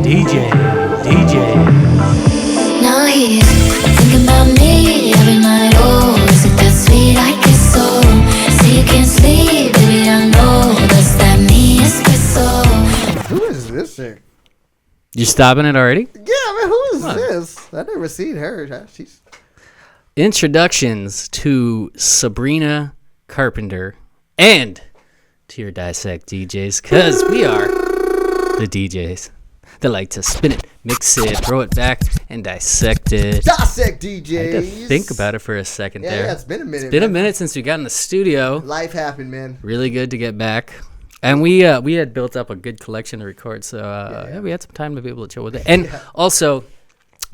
DJ. Now he's thinking about me every night. Oh, is it that sweet? I guess so. Say you can't sleep, baby, I know. That's that me espresso. Who is this chick? You stopping it already? Yeah, man, who is this? I never seen her. She's Introductions to Sabrina Carpenter and to your Dissect DJs, because we are the DJs that like to spin it, mix it, throw it back, and dissect it. Dissect I DJs. had to think about it for a second there. Yeah, it's been a minute. It's been a minute since we got in the studio. Life happened, man. Really good to get back. And we had built up a good collection to record, so yeah, we had some time to be able to chill with it. And also,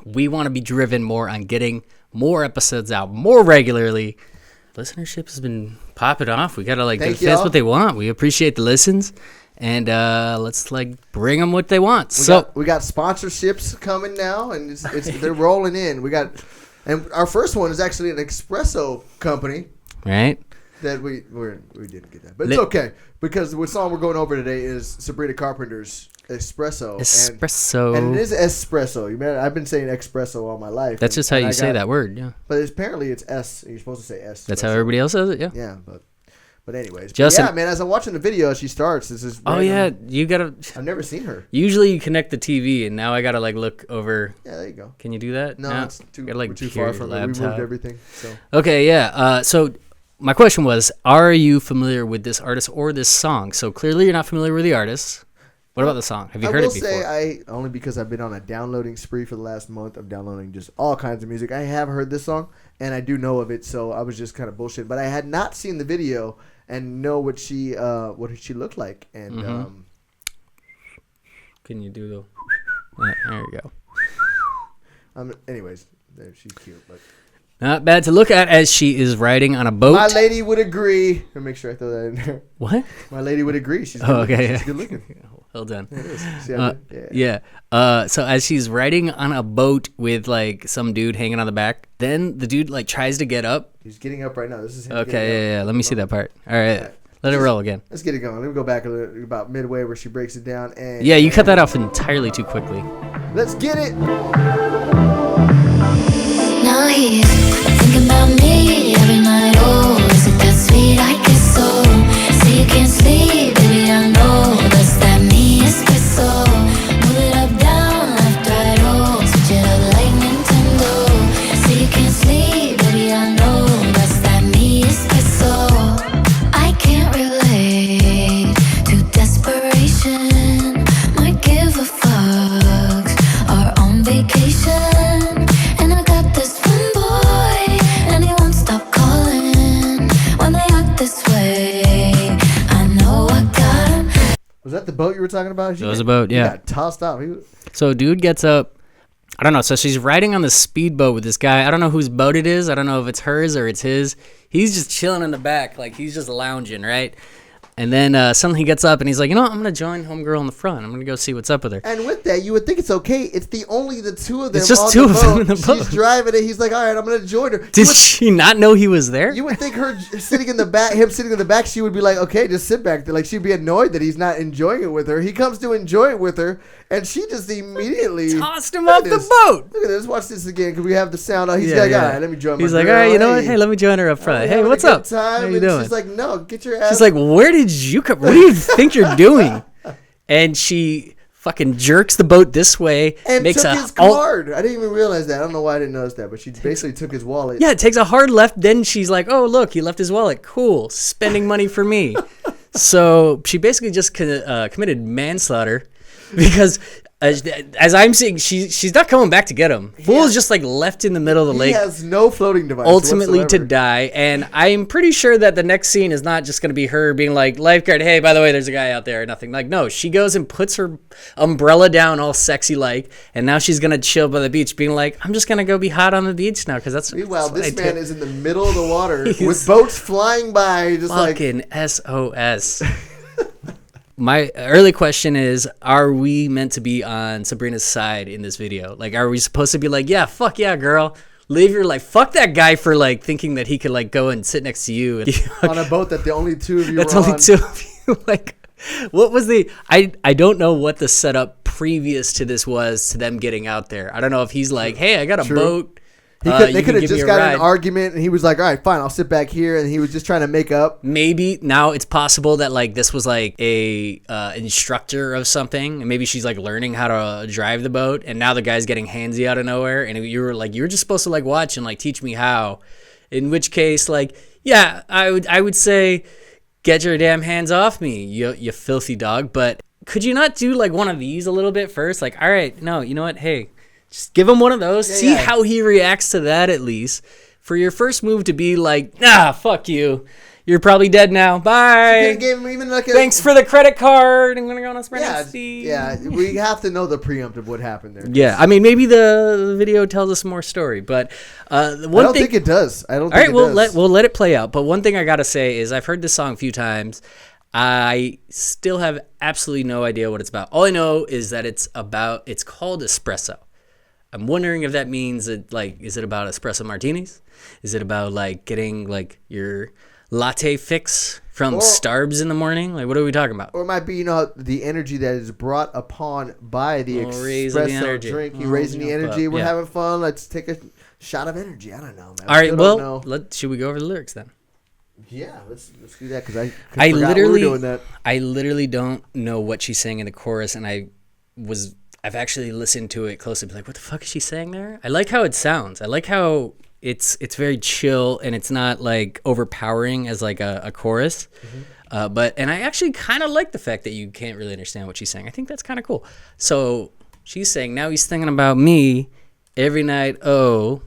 we want to be driven more on getting more episodes out more regularly. Listenership has been popping off. We gotta give fans what they want. We appreciate the listens, and let's bring them what they want. We got sponsorships coming now, and they're rolling in. And our first one is actually an Espresso company, right? That we didn't get that, but it's okay because the song we're going over today is Sabrina Carpenter's Espresso. And it is Espresso. I've been saying Espresso all my life. That's just how you say that word, yeah. But apparently it's S. You're supposed to say S. That's how everybody else says it, yeah. Yeah, but anyways. Justin, yeah, man, as I'm watching the video, she starts. This is random. Oh, yeah, you gotta... I've never seen her. Usually you connect the TV, and now I gotta look over... Yeah, there you go. Can you do that? No, it's too far from it. We moved everything, so... Okay, yeah, so... My question was, are you familiar with this artist or this song? So clearly you're not familiar with the artist. What about the song? Have you heard it before? I will say only because I've been on a downloading spree for the last month of downloading just all kinds of music. I have heard this song, and I do know of it, so I was just kind of bullshit. But I had not seen the video and know what she looked like. And Can you do the... there you go. Anyways, she's cute, but... Not bad to look at as she is riding on a boat. My lady would agree. I'll make sure I throw that in there. What? My lady would agree. She's good okay. She's good looking. Well done. It is. Yeah. So as she's riding on a boat with some dude hanging on the back, then the dude tries to get up. He's getting up right now. This is him. Okay. Yeah. Let me see that part. All right. Let it roll again. Let's get it going. Let me go back about midway where she breaks it down. And yeah, you cut that off entirely too quickly. Let's get it. Now he's thinking about me every night. Oh, is it that sweet? I guess so. Say you can't sleep, baby, I know. That's that me espresso. Move it up, down, left, right, oh. Switch it up like Nintendo. Say you can't sleep, baby, I know. That's that me espresso. I can't relate to desperation. Might give a fuck. Are on vacation. Was that the boat you were talking about? It was a boat, yeah. He got tossed off. So dude gets up. I don't know. So she's riding on the speedboat with this guy. I don't know whose boat it is. I don't know if it's hers or it's his. He's just chilling in the back. He's just lounging, right? And then suddenly he gets up and he's like, I'm going to join homegirl in the front. I'm going to go see what's up with her. And with that, you would think it's okay. It's only the two of them. It's just on two the of boat. them in the boat. She's driving it. He's like, all right, I'm going to join her. Did she not know he was there? You would think him sitting in the back, she would be like, okay, just sit back there. She'd be annoyed that he's not enjoying it with her. He comes to enjoy it with her, and she just immediately tossed him off the boat. Look at this. Watch this again because we have the sound on. He's like, all right, let me join He's my like, girl. all right, you know what? Hey, let me join her up front. Hey, what's up? How you doing? She's like, no, get your ass. She's like, where did you come? What do you think you're doing? And she fucking jerks the boat this way and makes took his card. I didn't even realize that. I don't know why I didn't notice that, but she basically took his wallet. Yeah, it takes a hard left. Then she's like, oh, look, he left his wallet. Cool. Spending money for me. So she basically just committed manslaughter because as I'm seeing, she's not coming back to get him. Fool's just left in the middle of the lake. He has no floating device ultimately whatsoever. To die. And I'm pretty sure that the next scene is not just going to be her being like, lifeguard, hey, by the way, there's a guy out there or nothing. No, she goes and puts her umbrella down all sexy and now she's going to chill by the beach being like, I'm just going to go be hot on the beach now because that's Meanwhile, this man is in the middle of the water with boats flying by just fucking SOS. My early question is, are we meant to be on Sabrina's side in this video? Are we supposed to be like, yeah, fuck yeah, girl. Live your life. Fuck that guy for thinking that he could go and sit next to you. On a boat that the only two of you That's were only on. two of you. What was the? I don't know what the setup previous to this was to them getting out there. I don't know if he's like, hey, I got a True. boat. They could have give me just a got in ride. an argument, and he was like, "All right, fine, I'll sit back here," and he was just trying to make up. Maybe now it's possible that like this was like a instructor of something, and maybe she's like learning how to drive the boat, and now the guy's getting handsy out of nowhere, and you were just supposed to like watch and like teach me how. In which case, like, yeah, I would say, get your damn hands off me, you filthy dog. But could you not do like one of these a little bit first? Like, all right, no, you know what? Hey, just give him one of those. See how he reacts to that at least. For your first move to be like, nah, fuck you. You're probably dead now. Bye. Gave him even like Thanks for the credit card. I'm going to go on a spread. We have to know the preempt of what happened there. Yeah, I mean, maybe the video tells us more story, but I don't think it does. I don't think it does. We'll let it play out. But one thing I got to say is I've heard this song a few times. I still have absolutely no idea what it's about. All I know is that it's called Espresso. I'm wondering if that means that, like, is it about espresso martinis? Is it about like getting like your latte fix from Starbucks in the morning? Like, what are we talking about? Or it might be, the energy that is brought upon by the espresso drink. You're raising the energy. We're having fun. Let's take a shot of energy. I don't know, man. All right, well, should we go over the lyrics then? Yeah, let's do that because I forgot we were doing that. I literally don't know what she's saying in the chorus, and I've actually listened to it closely. Like, what the fuck is she saying there? I like how it sounds. I like how it's very chill and it's not like overpowering as like a chorus. Mm-hmm. And I actually kind of like the fact that you can't really understand what she's saying. I think that's kind of cool. So she's saying, now he's thinking about me every night. Oh,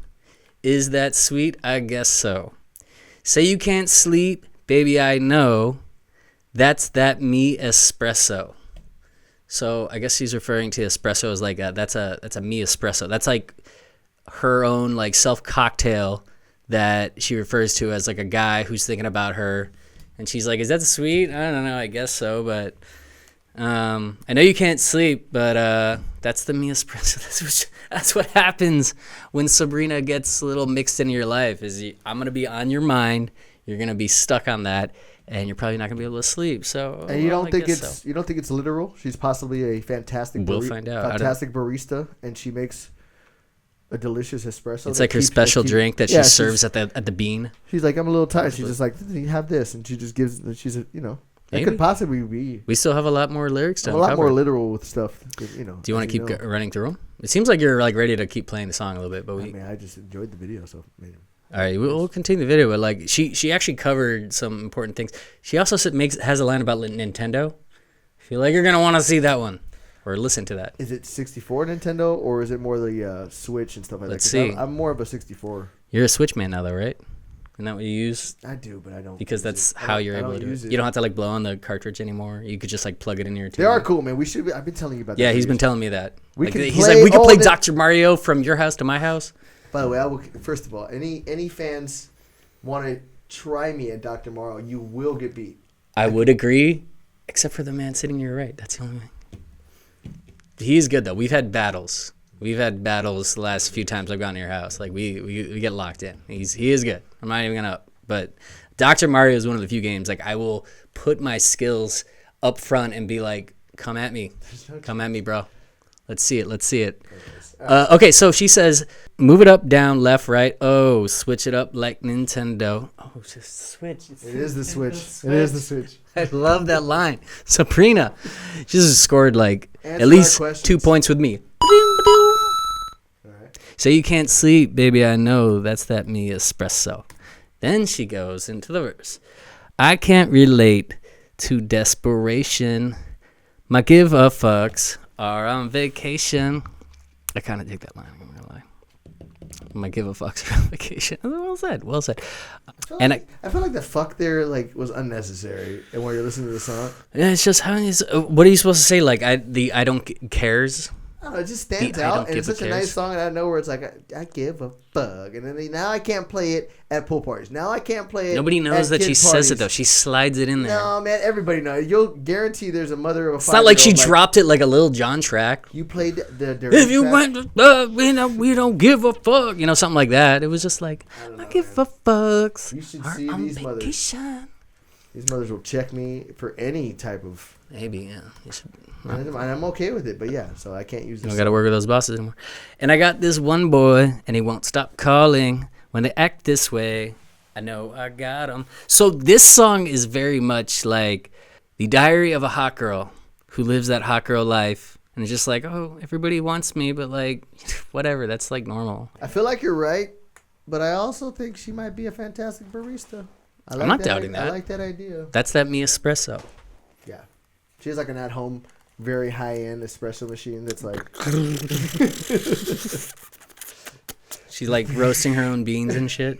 is that sweet? I guess so. Say you can't sleep, baby, I know. That's that me espresso. So I guess she's referring to espresso as like that's a me espresso. That's like her own like self cocktail that she refers to as like a guy who's thinking about her, and she's like, "Is that sweet? I don't know. I guess so, but I know you can't sleep, but that's the me espresso." That's what happens when Sabrina gets a little mixed into your life. I'm gonna be on your mind. You're gonna be stuck on that. And you're probably not gonna be able to sleep. So, and you don't think it's literal? She's possibly a fantastic. We'll find out. Fantastic barista, and she makes a delicious espresso. It's like her special drink that she serves at the bean. She's like, I'm a little tired. She's just like, you have this, and she just gives. She's it could possibly be. We still have a lot more lyrics to uncover. A lot more literal with stuff. Do you want to keep running through them? It seems like you're like ready to keep playing the song a little bit, but I just enjoyed the video, so maybe. All right, we'll continue the video, but like she actually covered some important things. She also has a line about Nintendo. I feel like you're gonna want to see that one or listen to that. Is it 64 Nintendo or is it more the Switch and stuff like that? Let's see. I'm more of a 64. You're a Switch man now, though, right? Isn't that what you use? I do, but I don't. Because that's how you're able to do it. You don't have to like blow on the cartridge anymore. You could just like plug it in your TV. They are cool, man. I've been telling you about that. Yeah, he's been telling me that. We could play Dr. Mario from your house to my house. By the way, first of all, any fans want to try me at Dr. Mario, you will get beat. I would agree, except for the man sitting to your right. That's the only thing. He's good though. We've had battles the last few times I've gone to your house. Like we get locked in. He is good. I'm not even gonna. But Dr. Mario is one of the few games like I will put my skills up front and be like, come at me, bro. Let's see it. Okay, so she says, move it up, down, left, right. Oh, switch it up like Nintendo. Oh, just switch. It is the switch. I love that line. Sabrina, she just scored like at least 2 points with me. Right. So you can't sleep, baby, I know. That's that me espresso. Then she goes into the verse. I can't relate to desperation. My give a fucks are on vacation. I kind of dig that line. I'm not gonna lie. My give a fucks are on vacation. Well said. I feel like the fuck there like was unnecessary. And when you're listening to the song, yeah, it's just what are you supposed to say? Like I don't cares. I don't know, it just stands out, and it's such a nice song, and I know where it's like I give a fuck, and then now I can't play it at pool parties. Now I can't play it. Nobody knows that she says it though. She slides it in there. No, man, everybody knows. You'll guarantee there's a mother of a. It's not like she dropped it like a Lil Jon track. You played the direct if you track. went, we don't give a fuck. Something like that. It was just like I give a fucks. You should see these mothers. These mothers will check me for any type of. Maybe, yeah. You should, And I'm okay with it, but yeah, so I can't use you this. don't got to work with those bosses anymore. And I got this one boy, and he won't stop calling when they act this way. I know I got him. So this song is very much like the diary of a hot girl who lives that hot girl life. And it's just like, oh, everybody wants me, but like, whatever. That's like normal. I feel like you're right, but I also think she might be a fantastic barista. I'm not doubting that. I like that idea. That's that me espresso. Yeah. She has like an at-home, very high-end espresso machine that's like... She's like roasting her own beans and shit.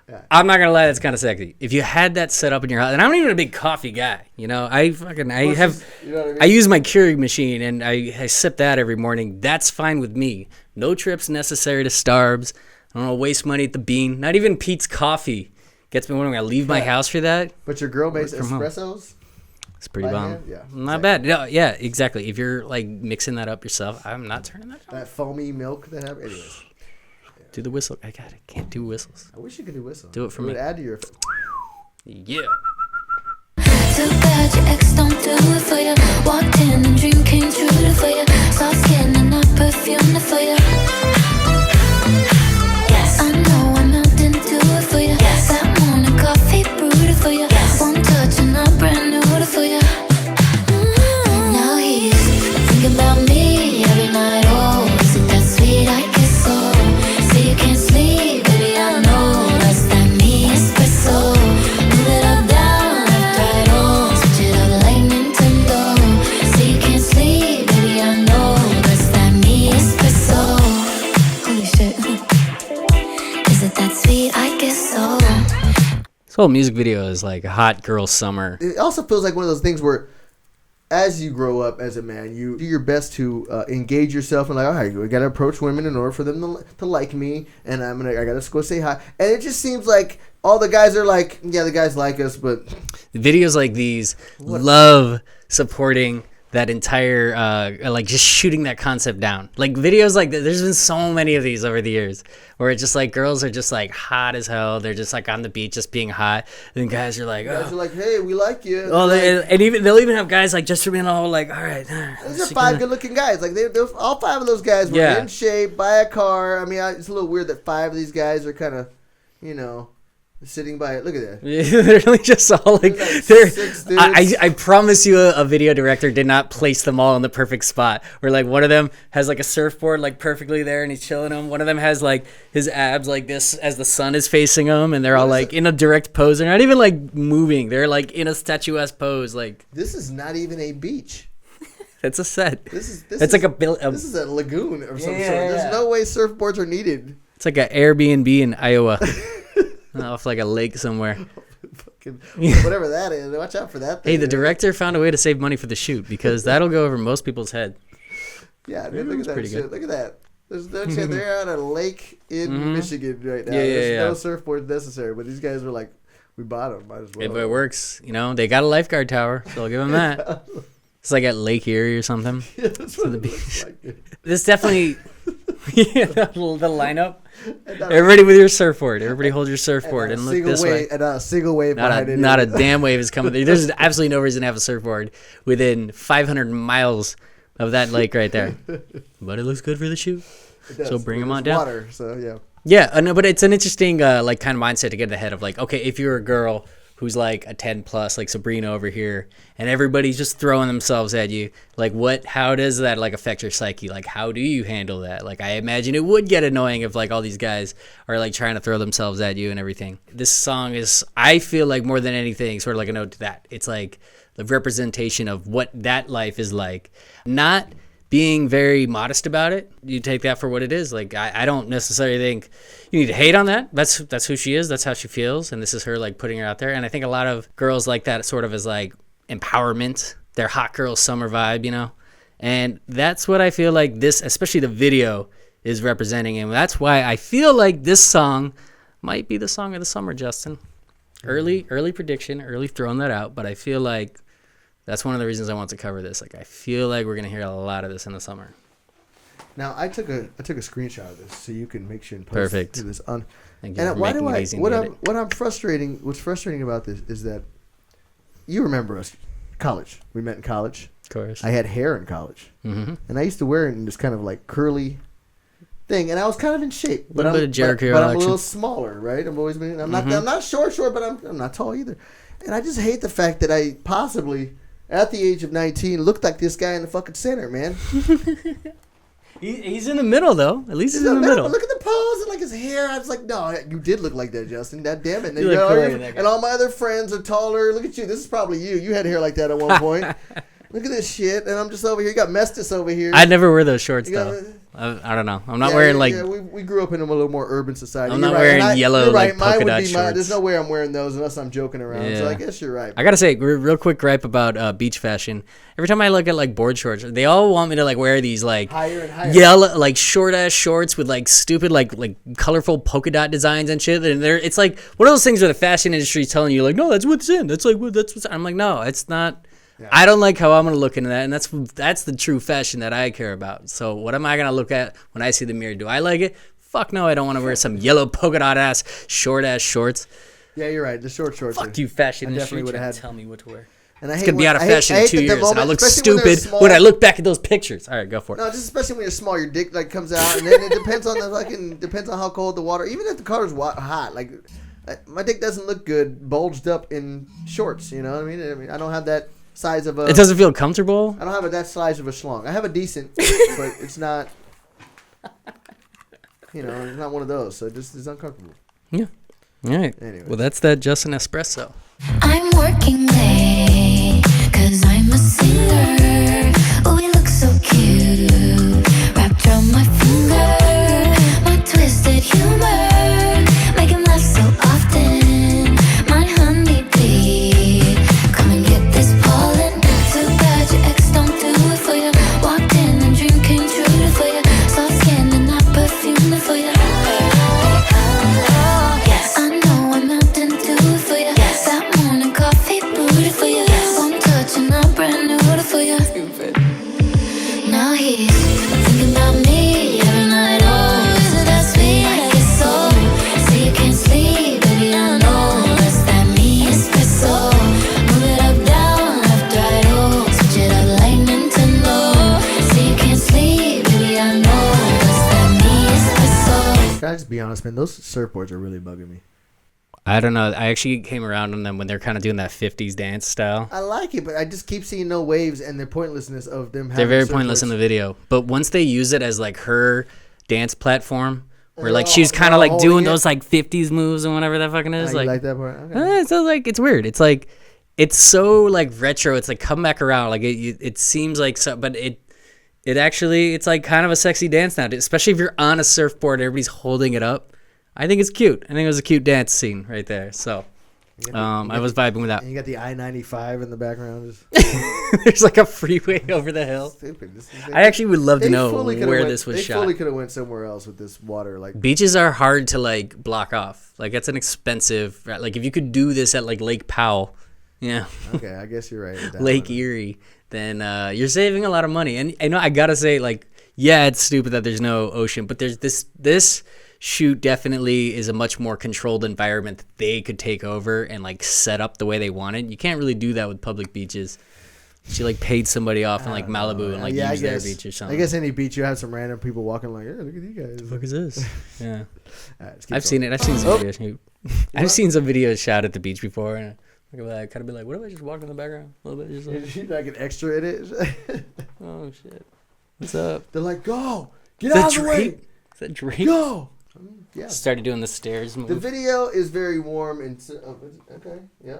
Yeah. I'm not gonna lie, that's kind of sexy. If you had that set up in your house, and I'm not even a big coffee guy, you know. I have, you know what I mean? I use my Keurig machine and I sip that every morning. That's fine with me. No trips necessary to Starbucks. I don't want to waste money at the Bean. Not even Pete's Coffee gets me wondering. I leave my house for that. But your girl makes espressos. It's pretty bomb. Yeah, not bad. No, yeah, exactly. If you're like mixing that up yourself, I'm not turning that down. That foamy milk that happens. Anyways. Do the whistle. I can't do whistles. I wish you could do whistle. Do it for me. Add to your. Yeah. Too bad your ex don't do it for you. Walked in and dream came true for you. Soft skin and not perfume for you. Yes, I know I'm out and do it for you. Yes, that morning coffee brewed for you. Yes, one touch and I'm brand new for you. Now he's thinking about me every night. Oh, is it that sweet? I guess so. You can't sleep, baby, I know that's that me espresso. Move it up, down, left, right, on. Switch it up like Nintendo. See you can't sleep, baby, I know that's that me espresso. Holy shit. Is it that sweet? I guess so. This whole music video is like a hot girl summer. It also feels like one of those things where as you grow up as a man, you do your best to engage yourself and like, all right, we got to approach women in order for them to like me, and I got to go say hi. And it just seems like all the guys are like, yeah, the guys like us, but videos like these love supporting that entire like just shooting that concept down. Like videos like that, there's been so many of these over the years where it's just like girls are just like hot as hell. They're just like on the beach just being hot, and guys are like, guys are like, hey, we like you. Oh, and even they'll even have guys like just for being all like, all right, these are five good-looking guys. Like they all five of those guys were in shape, buy a car. I mean, it's a little weird that five of these guys are kind of, you know, sitting by it. Look at that. They're really just all like they're. I promise you, a video director did not place them all in the perfect spot. Where like one of them has like a surfboard like perfectly there, and he's chilling them. One of them has like his abs like this as the sun is facing them, and they're all like in a direct pose. They're not even like moving. They're like in a statuesque pose. Like this is not even a beach. It's a set. This is like this is a lagoon of some sort. There's no way surfboards are needed. It's like an Airbnb in Iowa. Off like a lake somewhere. Whatever that is. Watch out for that thing. Hey, the director found a way to save money for the shoot because that'll go over most people's head. Yeah, dude, look at that shit. Look at that. There's no shit. They're on a lake in Michigan right now. There's no surfboard necessary, but these guys were like, we bought them. Might as well. If it works, you know, they got a lifeguard tower, so I'll give them that. It's like at Lake Erie or something. Yeah, that's what the beach. This definitely, the lineup. Everybody with your surfboard. Everybody hold your surfboard and look this way. And not a single wave behind it. Not a damn wave is coming. There's absolutely no reason to have a surfboard within 500 miles of that lake right there. But it looks good for the shoot. So bring them on down. Water, so yeah. Yeah, no, but it's an interesting like kind of mindset to get in the head of like, okay, if you're a girl who's like a 10 plus, like Sabrina over here, and everybody's just throwing themselves at you, like how does that like affect your psyche? Like how do you handle that? Like I imagine it would get annoying if like all these guys are like trying to throw themselves at you and everything. This song is, I feel like more than anything, sort of like a note to that. It's like the representation of what that life is like. Not being very modest about it. You take that for what it is. Like I don't necessarily think you need to hate on that. That's who she is. That's how she feels. And this is her like putting her out there. And I think a lot of girls like that sort of as like empowerment, their hot girl summer vibe, you know? And that's what I feel like this, especially the video, is representing. And that's why I feel like this song might be the song of the summer, Justin. Early prediction, early throwing that out. But I feel like that's one of the reasons I want to cover this. Like I feel like we're going to hear a lot of this in the summer. Now I took a screenshot of this so you can make sure and post Perfect. to this on. Thank you And for why making do it I? easy to get it. What's frustrating about this is that you remember us, college. We met in college. Of course. I had hair in college, Mm-hmm. and I used to wear it in this kind of like curly thing, and I was kind of in shape. But Little I'm bit of Jericho but I'm a action. little smaller, right? I've always been. I'm not short, but I'm not tall either. And I just hate the fact that I possibly, at the age of 19, looked like this guy in the fucking center, man. He's in the middle, though. At least he's in the middle. But look at the pose and like his hair. I was like, no, you did look like that, Justin. God damn it. And, You look cooler than that guy. and all my other friends are taller. Look at you. This is probably you. You had hair like that at one point. Look at this shit. And I'm just over here. You got Mestis over here. I never wear those shorts, You got- though. I don't know. I'm not wearing, like... Yeah, we grew up in a little more urban society. I'm You're not right. wearing And yellow, you're like, right. Mine polka would dot be mine. shorts. There's no way I'm wearing those unless I'm joking around. So Yeah. I guess you're right. I gotta say, real quick gripe about beach fashion. Every time I look at, like, board shorts, they all want me to, like, wear these, like... Higher and higher. Yellow, like, short-ass shorts with, like, stupid, like colorful polka dot designs and shit. And it's, like, one of those things where the fashion industry is telling you, like, no, that's what's in. That's what's... I'm like, no, it's not... Yeah. I don't like how I'm gonna look into that, and that's the true fashion that I care about. So what am I gonna look at when I see the mirror? Do I like it? Fuck no, I don't want to wear some yellow polka dot ass short shorts. Yeah, you're right. The short shorts. Fuck you, fashion I industry. definitely Trying would've to had- tell me what to wear. And I It's hate gonna be when- out of I hate- fashion I in hate 2 that the years, and I moment- look especially when they're stupid small- when I look back at those pictures. All right, go for it. No, just especially when you're small, your dick like comes out, and then it depends on depends on how cold the water. Even if the color's hot, like my dick doesn't look good bulged up in shorts. You know what I mean? I don't have that size of a. It doesn't feel comfortable. I don't have that size of a schlong. I have a decent, but it's not. You know, it's not one of those, so it's uncomfortable. Yeah. All right. Anyway. Well, that's that Justin Espresso. I'm working late, cause I'm a singer. Oh, we look so cute, wrapped around my finger. My twisted humor, make him laugh so often. My honeybee, come and get this pollen. Too bad your ex don't do it for you. Walked in and dream came true for you. Soft skin and not perfume for you. Yes, I know I'm out and do it for you. Yes, that morning coffee brewed it for you. Yes, one touch and I'm brand new for you. Now he's thinking about me every night. Oh, is it that sweet? I guess so. Say you can't sleep, baby, I know. That's that me espresso. Move it up, down, left, right, oh. Switch it up like Nintendo. Say you can't sleep, baby, I know. That's that me espresso. Can I just be honest, man? Those surfboards are really bugging me. I don't know. I actually came around on them when they're kind of doing that 50s dance style. I like it, but I just keep seeing no waves and the pointlessness of them. They're having very pointless in the surfboards. video. But once they use it as like her dance platform, where like Oh, she's kind they're of like holding doing it? those like 50s moves and whatever that fucking Oh, is. you like, like that part? Okay. so like it's weird. It's like it's so like retro. It's like come back around. Like it seems like so, but it actually it's like kind of a sexy dance now, especially if you're on a surfboard and everybody's holding it up. I think it's cute. I think it was a cute dance scene right there. So I was vibing with that. And you got the I-95 in the background. Just There's like a freeway over the hill. stupid. I actually would love to They know fully coulda where went- this was they shot. fully could have went somewhere else with this water. Like Beaches are hard to like block off. Like that's an expensive. Like if you could do this at like Lake Powell, yeah, okay, I guess you're right. with that Lake one. Erie, then you're saving a lot of money. And I know I gotta say, like, yeah, it's stupid that there's no ocean, but there's this shoot definitely is a much more controlled environment that they could take over and like set up the way they wanted. You can't really do that with public beaches. She like paid somebody off in like Malibu and like I use their guess- beach or something. I guess any beach you have some random people walking like, hey, look at you guys. What the fuck is this? Yeah. All right, let's keep I've seen going. it. I've seen some Oh. videos. I've seen some videos shot at the beach before, and I kind of be like, "What if I just walked in the background a little bit?" Just like, Is she like an extra in it? oh shit, what's up? They're like, go, get Is that out of the way, Drake? Is that Drake? go. Yeah. Started doing the stairs move. The video is very warm and okay, yeah.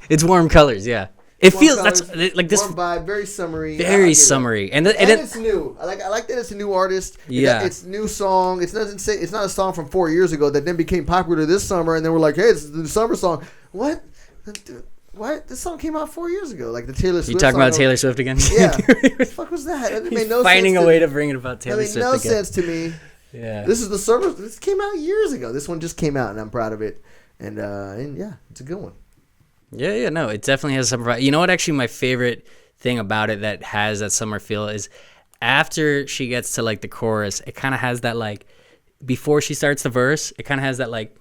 It's warm colors, yeah. It Warm feels colors, that's like this warm vibe, very summery. I very get it. summery, and And it, it's new. I like that it's a new artist. Yeah. It's new song. It doesn't say it's not a song from 4 years ago that then became popular this summer, and then we're like, hey, it's the summer song. What? What? This song came out 4 years ago. Like the Taylor Swift. you talking song. about Taylor Swift again? Yeah. What the fuck was that? It He's made no finding sense a way to bring it about That Taylor made Swift no again. sense to me. Yeah. This is the summer. This came out years ago. This one just came out, and I'm proud of it. And yeah, it's a good one. Yeah, no, it definitely has summer vibe. You know what? Actually, my favorite thing about it that has that summer feel is after she gets to like the chorus, it kind of has that like, before she starts the verse, it kind of has that like,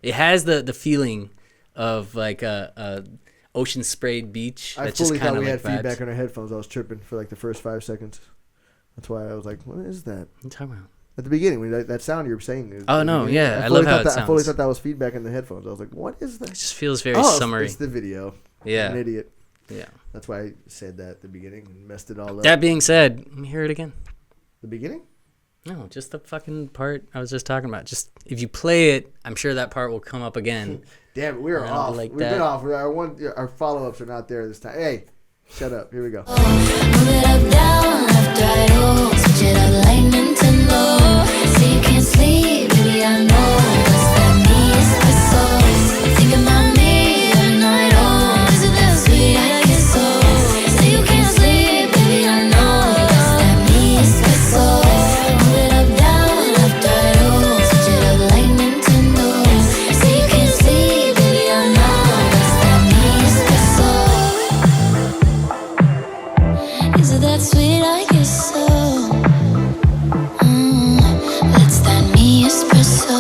it has the feeling of like a ocean sprayed beach. I fully thought we had feedback on our headphones. I was tripping for like the first 5 seconds. That's why I was like, what is that? What are you talking about? At the beginning, when that sound you were saying. Oh, no, yeah. I love how it sounds. I fully thought that was feedback in the headphones. I was like, what is that? It just feels very summery. It's the video. Yeah. I'm an idiot. Yeah. That's why I said that at the beginning and messed it all up. That being said, let me hear it again. The beginning? No, just the fucking part I was just talking about. Just if you play it, I'm sure that part will come up again. Damn it, we are off. We've been off. Our follow-ups are not there this time. Hey, shut up. Here we go. Move it up, down, left, right, oh. Switch it up, lightning to low. So you can't sleep, baby, I know. What's that me, espresso? Think about me every night, oh. Is it that sweet, I guess so. So you can't sleep, baby, I know. What's that me, espresso? Move it up, down, left, right, oh. Switch it up, lightning to low. So you can't sleep, baby, I know. What's that me, espresso? Is it that sweet? I guess so. That's that me espresso.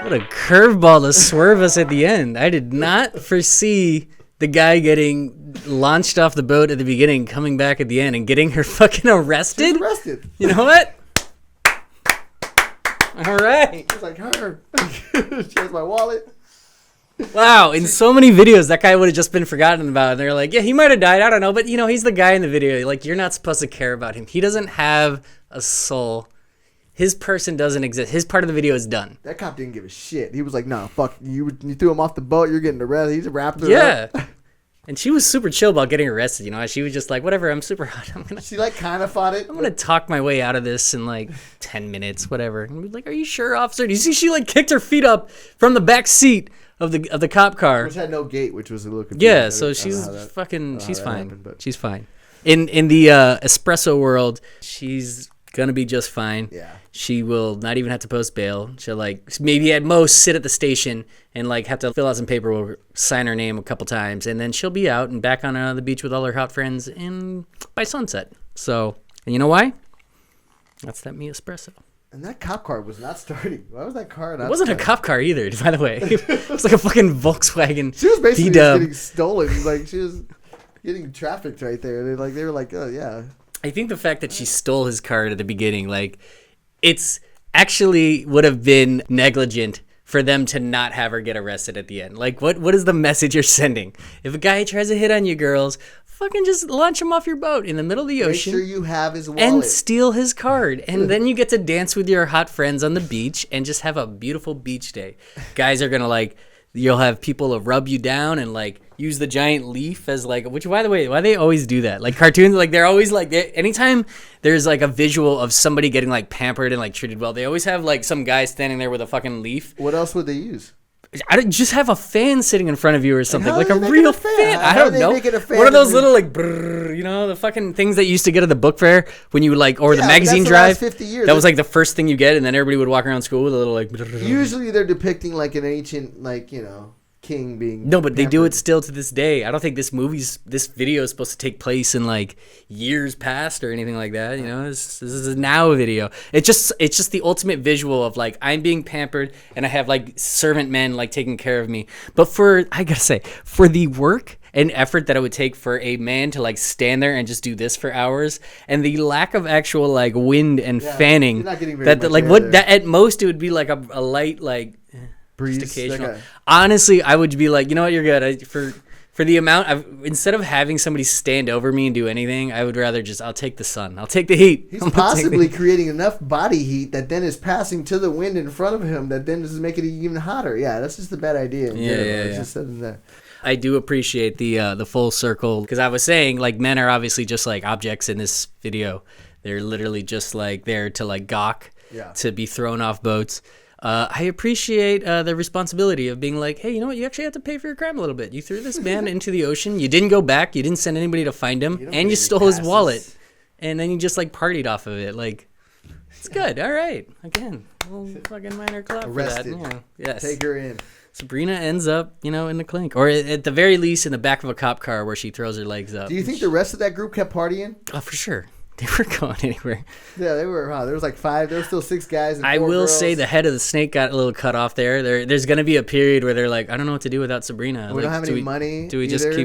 What a curveball to swerve us at the end. I did not foresee the guy getting launched off the boat at the beginning, coming back at the end, and getting her fucking arrested. She's arrested. You know what? All right. It's like her. She has my wallet. Wow. In so many videos, that guy would have just been forgotten about. And they're like, yeah, he might have died. I don't know. But, you know, he's the guy in the video. Like, you're not supposed to care about him. He doesn't have a soul. His person doesn't exist. His part of the video is done. That cop didn't give a shit. He was like, nah, fuck. You threw him off the boat. You're getting arrested. He's a rapper. Yeah. And she was super chill about getting arrested, you know. She was just like, whatever, I'm super hot. She like kind of fought it. I'm gonna talk my way out of this in like 10 minutes, whatever. And we're like, are you sure, officer? Do you see she like kicked her feet up from the back seat of the cop car, which had no gate, which was a little confusing. Yeah, so she's fine. She's fine. In the Espresso world, she's gonna be just fine. Yeah. She will not even have to post bail. She'll like maybe at most sit at the station and like have to fill out some paperwork, sign her name a couple times, and then she'll be out and back on the beach with all her hot friends by sunset. So, and you know why? That's that me espresso. And that cop car was not starting. Why was that car not It wasn't starting? a cop car either, by the way. It was like a fucking Volkswagen. She was basically B-dub. getting stolen. Like she was getting trafficked right there. They were like, oh yeah. I think the fact that she stole his card at the beginning, like, it's actually would have been negligent for them to not have her get arrested at the end. Like, what is the message you're sending? If a guy tries to hit on you girls, fucking just launch him off your boat in the middle of the ocean. Make sure you have his wallet. And steal his card. And then you get to dance with your hot friends on the beach and just have a beautiful beach day. Guys are going to, like, you'll have people rub you down and, like, use the giant leaf as like, which by the way, why they always do that? Like cartoons, like they're always like, anytime there's like a visual of somebody getting like pampered and like treated well, they always have like some guy standing there with a fucking leaf. What else would they use? I don't just have a fan sitting in front of you or something, like a make real it a fan? I How don't do they know. make it a fan One of those if little like, brrr, you know, the fucking things that you used to get at the book fair when you like, or the Yeah, magazine that's the last drive. 50 years. That was like the first thing you get, and then everybody would walk around school with a little like. Brrr. Usually they're depicting like an ancient, like, you know, king being. No, but they do pampered. it still to this day. I don't think this video is supposed to take place in like years past or anything like that. You know, this is a now video. It's just the ultimate visual of like I'm being pampered and I have like servant men like taking care of me. But I gotta say, for the work and effort that it would take for a man to like stand there and just do this for hours, and the lack of actual like wind and fanning, you're not getting very that much like air what there. that at most it would be like a light like. Breeze, Just occasional. like Honestly, I would be like, you know what, you're good. For the amount of, instead of having somebody stand over me and do anything, I would rather I'll take the sun. I'll take the heat. He's possibly creating enough body heat that then is passing to the wind in front of him that then is making it even hotter. Yeah, that's just a bad idea. It's just sitting there. I do appreciate the full circle, because I was saying like men are obviously just like objects in this video. They're literally just like there to like gawk, to be thrown off boats. I appreciate the responsibility of being like, hey, you know what? You actually have to pay for your crime a little bit. You threw this man into the ocean. You didn't go back. You didn't send anybody to find him. And you stole his wallet. and then you just like partied off of it. Like, it's good. All right. Again, a little fucking minor clap Arrested. for that. Yeah. Yes. Take her in. Sabrina ends up, in the clink, or at the very least in the back of a cop car where she throws her legs up. Do you think the rest of that group kept partying? Oh, for sure. They weren't going anywhere. Yeah, they were. There was like 5. There were still 6 guys. And 4 I will girls. say the head of the snake got a little cut off there. There's going to be a period where they're like, I don't know what to do without Sabrina. We don't have any money. Do we either. just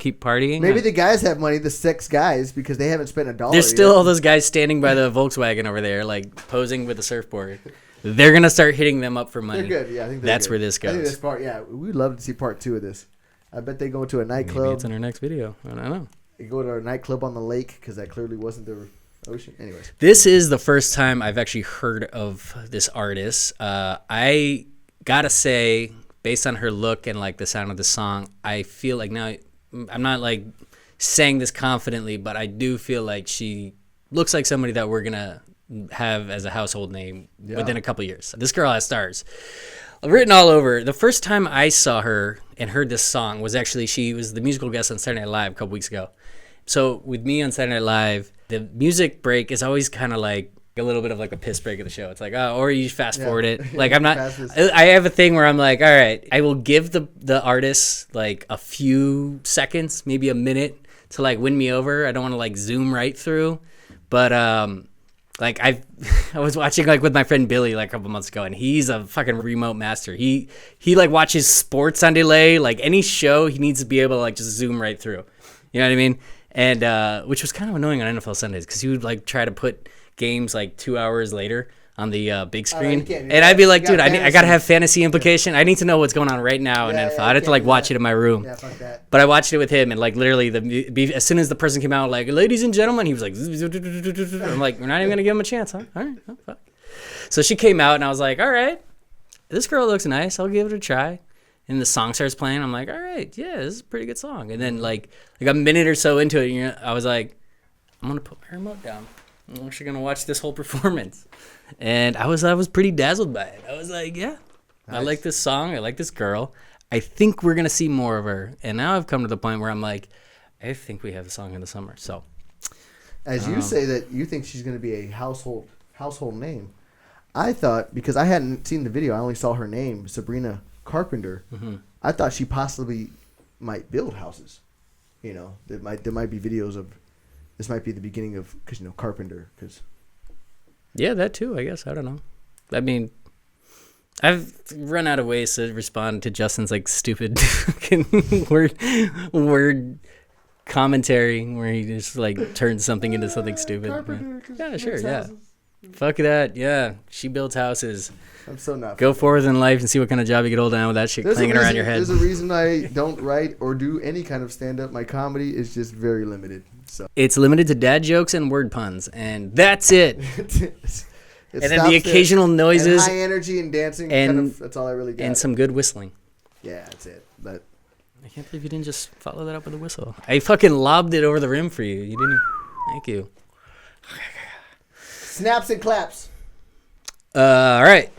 keep partying? Maybe the guys have money, the 6 guys, because they haven't spent $1. There's still yet. all those guys standing by the Volkswagen over there, like posing with the surfboard. They're going to start hitting them up for money. They're good. Yeah, I think that's good. where this goes. I think this part. Yeah, we'd love to see part 2 of this. I bet they go to a nightclub. Maybe it's in our next video. I don't know. They go to a nightclub on the lake because that clearly wasn't the ocean. Anyways, this is the first time I've actually heard of this artist. I gotta say, based on her look and like the sound of the song, I feel like now I'm not like saying this confidently, but I do feel like she looks like somebody that we're gonna have as a household name within a couple years. This girl has stars written all over. The first time I saw her and heard this song was actually, she was the musical guest on Saturday Night Live a couple weeks ago. So with me on Saturday Night Live, the music break is always kind of like a little bit of like a piss break of the show. It's like, or you fast forward it. Like I'm not, I have a thing where I'm like, all right, I will give the artist like a few seconds, maybe a minute to like win me over. I don't want to like zoom right through, but like I was watching like with my friend Billy like a couple months ago, and he's a fucking remote master. He like watches sports on delay, like any show he needs to be able to like just zoom right through. You know what I mean? And which was kind of annoying on NFL Sundays because he would like try to put games like 2 hours later on the big screen, and I'd be like, dude, I gotta have fantasy implication. I need to know what's going on right now in NFL. I'd have to like watch it in my room. Yeah, fuck that. But I watched it with him, and like literally, as soon as the person came out, like, ladies and gentlemen, he was like, I'm like, we're not even gonna give him a chance, huh? All right, oh, fuck. So she came out, and I was like, all right, this girl looks nice. I'll give it a try. And the song starts playing. I'm like, all right, yeah, this is a pretty good song. And then like a minute or so into it, I was like, I'm gonna put my remote down. I'm actually gonna watch this whole performance. And I was pretty dazzled by it. I was like, yeah, nice. I like this song. I like this girl. I think we're gonna see more of her. And now I've come to the point where I'm like, I think we have a song in the summer. So, as you say that you think she's gonna be a household name, I thought, because I hadn't seen the video, I only saw her name, Sabrina Carpenter. Mm-hmm. I thought she possibly might build houses. There might be videos of. This might be the beginning of, because Carpenter. Yeah, that too. I guess I don't know. I mean, I've run out of ways to respond to Justin's like stupid word commentary where he just like turns something into something stupid. Yeah, sure, yeah. Fuck that. Yeah, she builds houses. I'm so not. Go forward in life and see what kind of job you get old on with that shit clanging around your head. There's a reason I don't write or do any kind of stand-up. My comedy is just very limited. So it's limited to dad jokes and word puns, and that's it. And then the occasional noises, and high energy and dancing. And that's all I really got. And some good whistling. Yeah, that's it. But I can't believe you didn't just follow that up with a whistle. I fucking lobbed it over the rim for you. You didn't. Thank you. Snaps and claps. All right.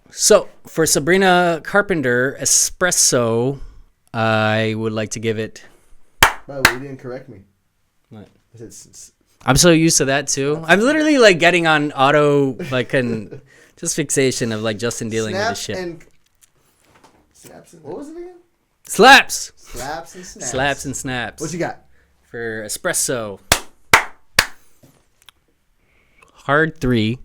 So for Sabrina Carpenter, Espresso, I would like to give it. By the way, you didn't correct me. What? I said I'm so used to that too. I'm literally like getting on auto like just fixation of like Justin dealing with this shit. Snaps and what was it again? Slaps. Slaps and snaps. Slaps and snaps. What you got? For Espresso. Hard 3.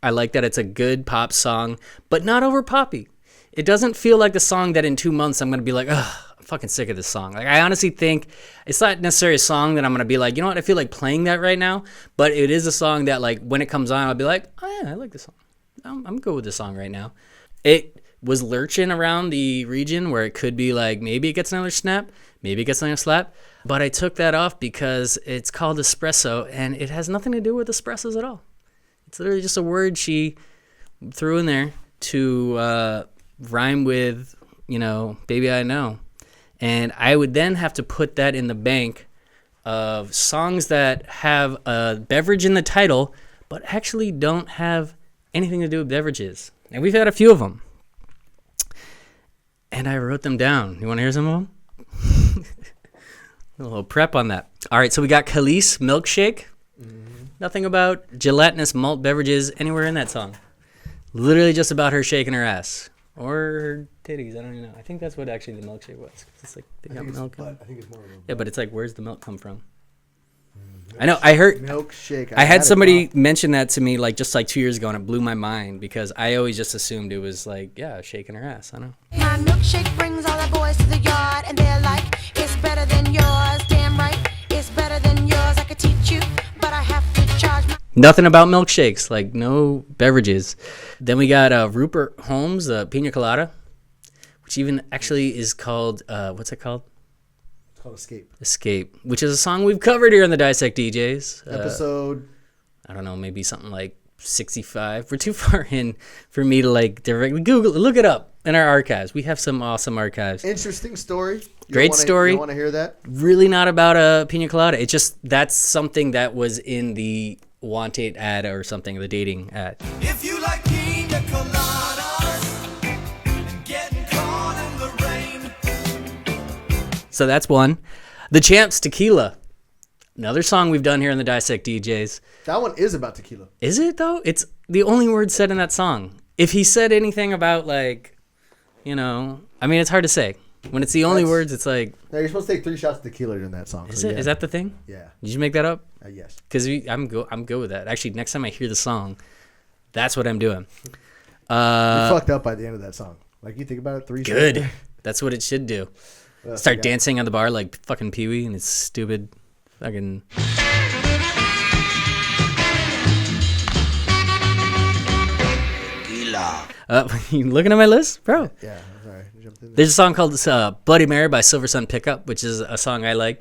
I like that it's a good pop song, but not over poppy. It doesn't feel like the song that in 2 months I'm going to be like, ugh, I'm fucking sick of this song. Like, I honestly think it's not necessarily a song that I'm going to be like, you know what, I feel like playing that right now, but it is a song that, like, when it comes on, I'll be like, oh yeah, I like this song. I'm good with this song right now. It was lurching around the region where it could be like, maybe it gets another snap, maybe it gets another slap, but I took that off because it's called Espresso, and it has nothing to do with espressos at all. It's literally just a word she threw in there to rhyme with, baby I know. And I would then have to put that in the bank of songs that have a beverage in the title, but actually don't have anything to do with beverages. And we've had a few of them. And I wrote them down. You want to hear some of them? A little prep on that. All right, so we got Kelis, Milkshake. Nothing about gelatinous malt beverages anywhere in that song. Literally just about her shaking her ass. Or her titties. I don't even know. I think that's what actually the milkshake was. It's like they got milk. I think it's more of a Yeah, but it's like, where's the milk come from? I know. I heard milkshake. I had somebody mention that to me like just like 2 years ago, and it blew my mind because I always just assumed it was like, yeah, shaking her ass. I don't know. My milkshake brings all the boys to the yard, and they're like, it's better than yours. Damn right, it's better than yours. I could teach you, but I have to charge my... Nothing about milkshakes, like no beverages. Then we got Rupert Holmes, Pina Colada, which even actually is called, what's it called? It's called Escape. Escape, which is a song we've covered here on the Dissect DJs. Episode. I don't know, maybe something like 65. We're too far in for me to like directly Google, look it up in our archives. We have some awesome archives. Interesting story. Great story. You want to hear that? Really not about a Pina Colada. It's just that's something that was in the Wanted ad or something, the dating ad. If you like pina coladas and getting caught in the rain. So that's one. The Champs Tequila. Another song we've done here in the Dissect DJs. That one is about tequila. Is it though? It's the only word said in that song. If he said anything about like, you know, I mean, it's hard to say. When it's the only words, it's like. No, you're supposed to take 3 shots of tequila in that song. Is so it? yeah. Is that the thing? Yeah. Did you make that up? Yes. Because I'm good with that. Actually, next time I hear the song, that's what I'm doing. You fucked up by the end of that song. Like you think about it, 3 shots. Good. That's what it should do. Well, Start dancing on the bar like fucking Pee Wee and it's stupid fucking. You looking at my list, bro? Yeah. I'm sorry. I jumped in there. There's a song called Bloody Mary by Silver Sun Pickup, which is a song I like.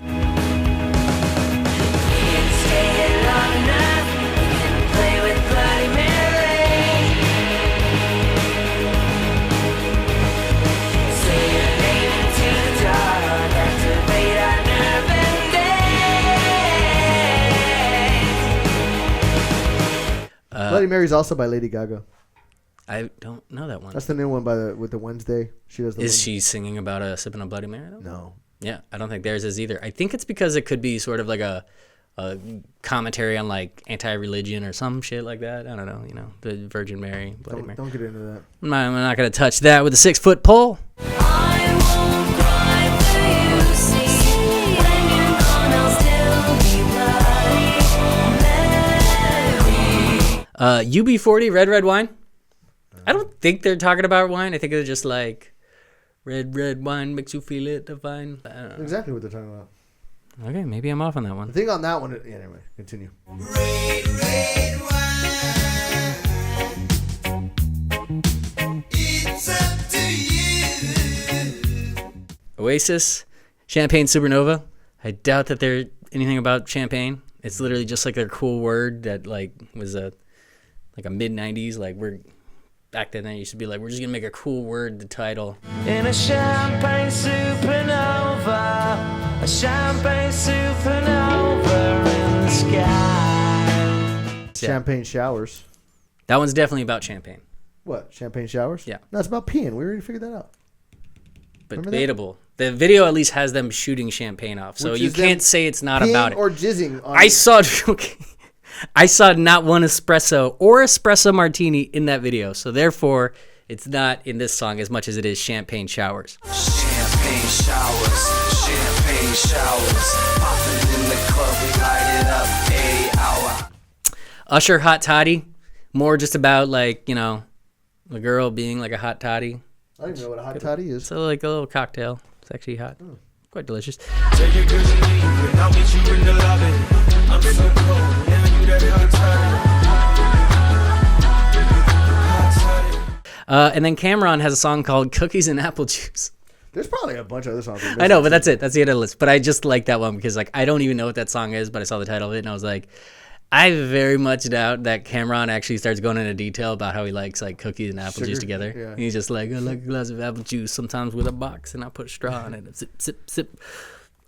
Bloody Mary's also by Lady Gaga. I don't know that one. That's the new one with the Wednesday. She does the. Is she singing about sipping a Bloody Mary? Though? No. Yeah, I don't think theirs is either. I think it's because it could be sort of like a commentary on like anti-religion or some shit like that. I don't know. You know, the Virgin Mary, Bloody Mary. Don't get into that. I'm not gonna touch that with a 6-foot pole. I won't cry for you, see, when you're gone I'll still be bloody Mary. UB40, Red Wine. I don't think they're talking about wine. I think they're just like, red wine makes you feel it divine. I don't know. Exactly what they're talking about. Okay, maybe I'm off on that The one. thing on that one. Yeah, anyway, continue. Red wine. It's up to you. Oasis, Champagne Supernova. I doubt that they're anything about champagne. It's literally just like their cool word that like was a mid-90s, like we're back then they used to be like, we're just gonna make a cool word the title. In a champagne supernova, a champagne supernova in the sky. Champagne showers. That one's definitely about champagne, What? Champagne showers? Yeah. No, it's about peeing. We already figured that out. but Remember that? debatable. The video at least has them shooting champagne off, so Which you is them can't say it's not Peeing about it. or jizzing. On I saw I saw not one espresso or espresso martini in that video, so therefore it's not in this song as much as it is champagne showers. Champagne showers, popping in the club, we light it up, 80 hour. Usher, Hot Toddy, more just about like, you know, the girl being like a hot toddy. I don't even know what a hot toddy is. So like a little cocktail. It's actually hot. Quite delicious. Tell your girl you leave, I'll meet you in the lobby. I'm so cold, now you that hot toddy. And then Cameron has a song called Cookies and Apple Juice. There's probably a bunch of other songs. we're I know, missing. but that's it. That's the end of the list. But I just like that one because like I don't even know what that song is, but I saw the title of it and I was like, I very much doubt that Cameron actually starts going into detail about how he likes like cookies and apple Sugar, juice together. yeah. He's just like, I like a glass of apple juice sometimes with a box and I put straw in it. Sip, sip, sip.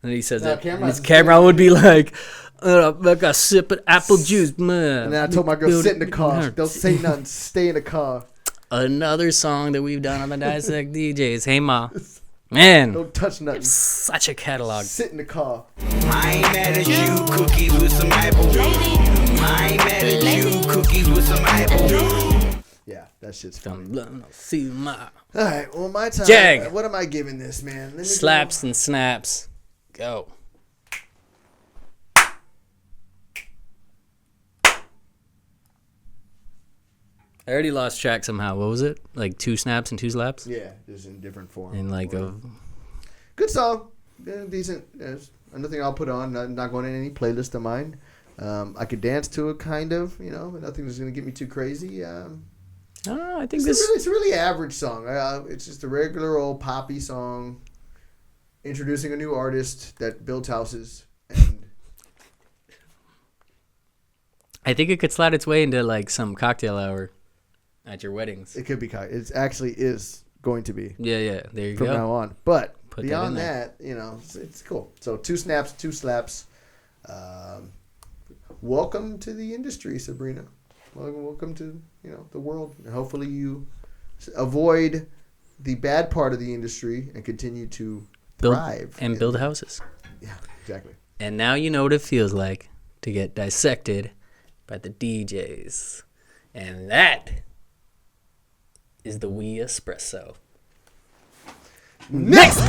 And he says No, that. Cameron's- And Cameron would be like a sip of apple juice, man. And then I told my girl, sit in the car. Don't say nothing. Stay in the car. Another song that we've done on the Dissect DJs. Hey, Ma. Man, Don't touch nothing. such a catalog. Sit in the car. I ain't mad at you, cookies with some apple. I ain't mad at you, cookies with some apple. Yeah, that shit's fun. See my All right, well, my time. Jag. What am I giving this, man? Let me slaps and snaps. Go. I already lost track somehow. What was it? Like 2 snaps and 2 slaps? Yeah, just in different form. And like a Good song. Yeah, decent. There's nothing I'll put on. Not going in any playlist of mine. I could dance to it, kind of. You know, but nothing is going to get me too crazy. I don't know. I think It's a really average song. It's just a regular old poppy song introducing a new artist that builds houses. And I think it could slide its way into like some cocktail hour at your weddings. it could be. It actually is going to be Yeah. There you from go. now on. But Put that in beyond there. that, you know, it's cool. So 2 snaps, 2 slaps. Welcome to the industry, Sabrina. Welcome to the world. And hopefully you avoid the bad part of the industry and continue to thrive and build houses. Yeah, exactly. And now you know what it feels like to get dissected by the DJs. And that is the Espresso. Next.